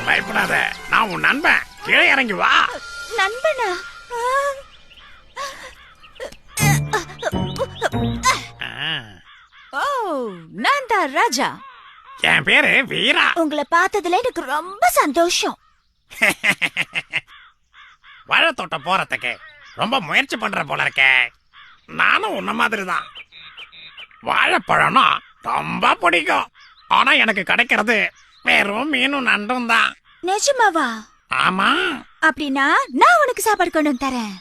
பயப்படாத, நான் உன் நண்பன். கீழே இறங்கி வா. நண்பனா? ஓ, நான் தான் ராஜா. என் பேரு வீரா. உங்களை பார்த்ததுல எனக்கு ரொம்ப சந்தோஷம். வாழைத்தோட்டம் போறதுக்கு ரொம்ப முயற்சி பண்ற போல இருக்கே. நானும் உன்ன மாதிரி தான். வாழைப்பழம்னா ரொம்ப பிடிக்கும். ஆனா எனக்கு கிடைக்கிறது வெறும் மீனும் நண்டும் தான். நிஜமாவா? ஆமா. அப்படின்னா நான் உனக்கு சாப்பாடு கொண்டு வந்து தரேன்.